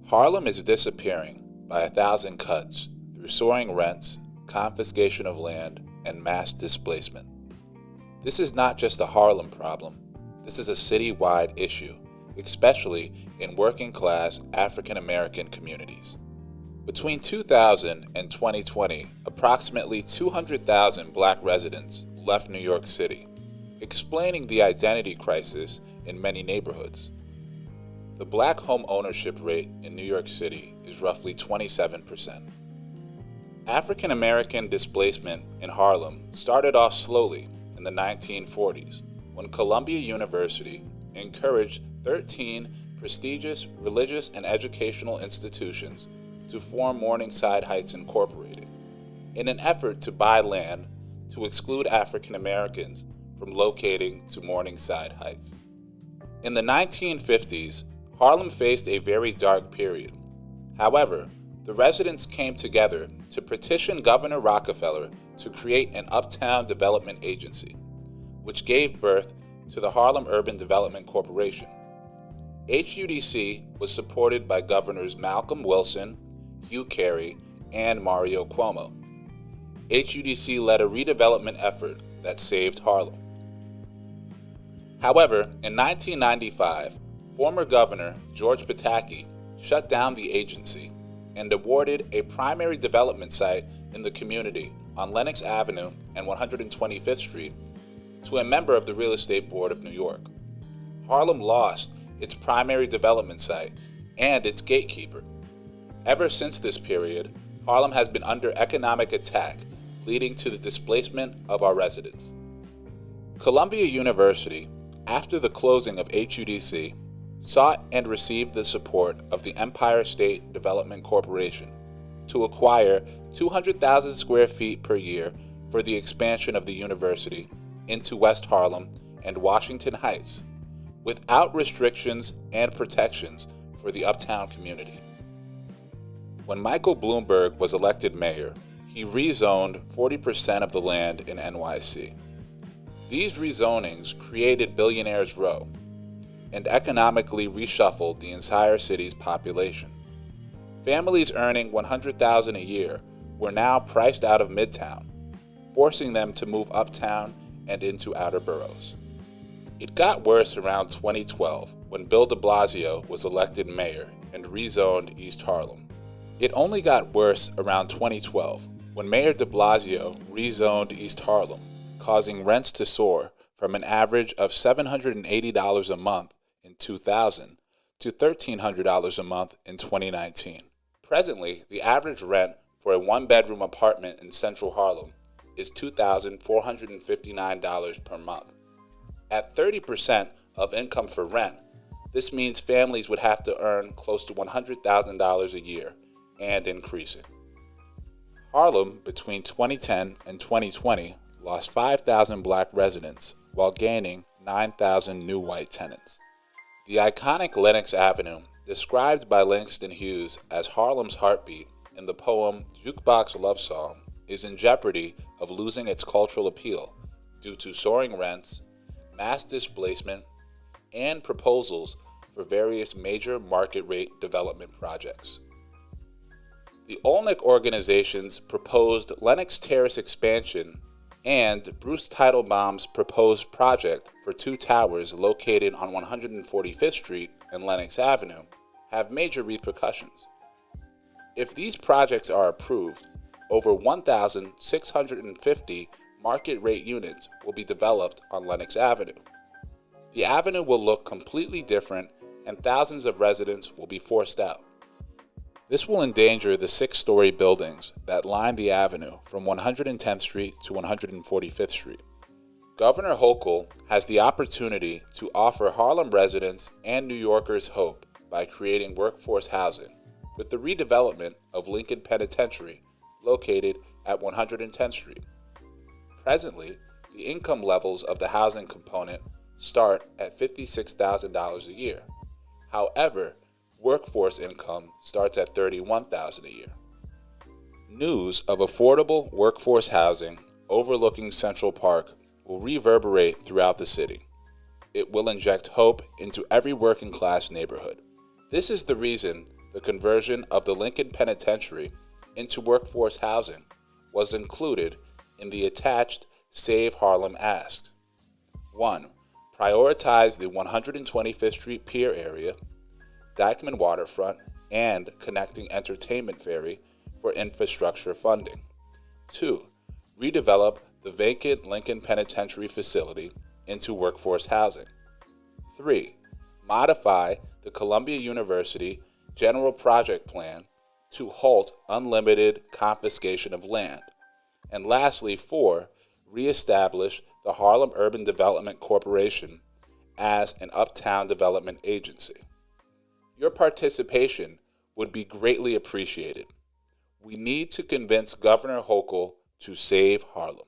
Harlem is disappearing by 1,000 cuts through soaring rents, confiscation of land, and mass displacement. This is not just a Harlem problem, this is a citywide issue, especially in working class African American communities. Between 2000 and 2020, approximately 200,000 black residents left New York City, explaining the identity crisis in many neighborhoods. The black home ownership rate in New York City is roughly 27%. African American displacement in Harlem started off slowly in the 1940s when Columbia University encouraged 13 prestigious religious and educational institutions to form Morningside Heights Incorporated in an effort to buy land to exclude African Americans from locating to Morningside Heights. In the 1950s, Harlem faced a very dark period. However, the residents came together to petition Governor Rockefeller to create an Uptown Development Agency, which gave birth to the Harlem Urban Development Corporation. HUDC was supported by Governors Malcolm Wilson, Hugh Carey, and Mario Cuomo. HUDC led a redevelopment effort that saved Harlem. However, in 1995, former Governor George Pataki shut down the agency and awarded a primary development site in the community on Lenox Avenue and 125th Street to a member of the Real Estate Board of New York. Harlem lost its primary development site and its gatekeeper. Ever since this period, Harlem has been under economic attack, leading to the displacement of our residents. Columbia University, after the closing of HUDC, sought and received the support of the Empire State Development Corporation to acquire 200,000 square feet per year for the expansion of the university into West Harlem and Washington Heights, without restrictions and protections for the uptown community. When Michael Bloomberg was elected mayor, he rezoned 40% of the land in NYC. These rezonings created Billionaires Row and economically reshuffled the entire city's population. Families earning $100,000 a year were now priced out of Midtown, forcing them to move uptown and into outer boroughs. It got worse around 2012 when Bill de Blasio was elected mayor and rezoned East Harlem. It only got worse around 2012 when Mayor de Blasio rezoned East Harlem, causing rents to soar from an average of $780 a month in 2000 to $1,300 a month in 2019. Presently, the average rent for a one-bedroom apartment in Central Harlem is $2,459 per month. At 30% of income for rent, this means families would have to earn close to $100,000 a year and increasing. Harlem, between 2010 and 2020, lost 5,000 black residents while gaining 9,000 new white tenants. The iconic Lenox Avenue, described by Langston Hughes as Harlem's heartbeat in the poem Jukebox Love Song, is in jeopardy of losing its cultural appeal due to soaring rents, mass displacement, and proposals for various major market rate development projects. The Olnick organization's proposed Lenox Terrace expansion and Bruce Teitelbaum's proposed project for two towers located on 145th Street and Lenox Avenue have major repercussions. If these projects are approved, over 1,650 market rate units will be developed on Lenox Avenue. The avenue will look completely different and thousands of residents will be forced out. This will endanger the 6-story buildings that line the avenue from 110th Street to 145th Street. Governor Hochul has the opportunity to offer Harlem residents and New Yorkers hope by creating workforce housing with the redevelopment of Lincoln Penitentiary located at 110th Street. Presently, the income levels of the housing component start at $56,000 a year. However, workforce income starts at $31,000 a year. News of affordable workforce housing overlooking Central Park will reverberate throughout the city. It will inject hope into every working class neighborhood. This is the reason the conversion of the Lincoln Penitentiary into workforce housing was included in the attached Save Harlem Ask. 1. Prioritize the 125th Street Pier area, Dyckman Waterfront, and connecting entertainment ferry for infrastructure funding. 2. Redevelop the vacant Lincoln Penitentiary facility into workforce housing. 3. Modify the Columbia University General Project Plan to halt unlimited confiscation of land. And lastly, 4. Reestablish the Harlem Urban Development Corporation as an uptown development agency. Your participation would be greatly appreciated. We need to convince Governor Hochul to save Harlem.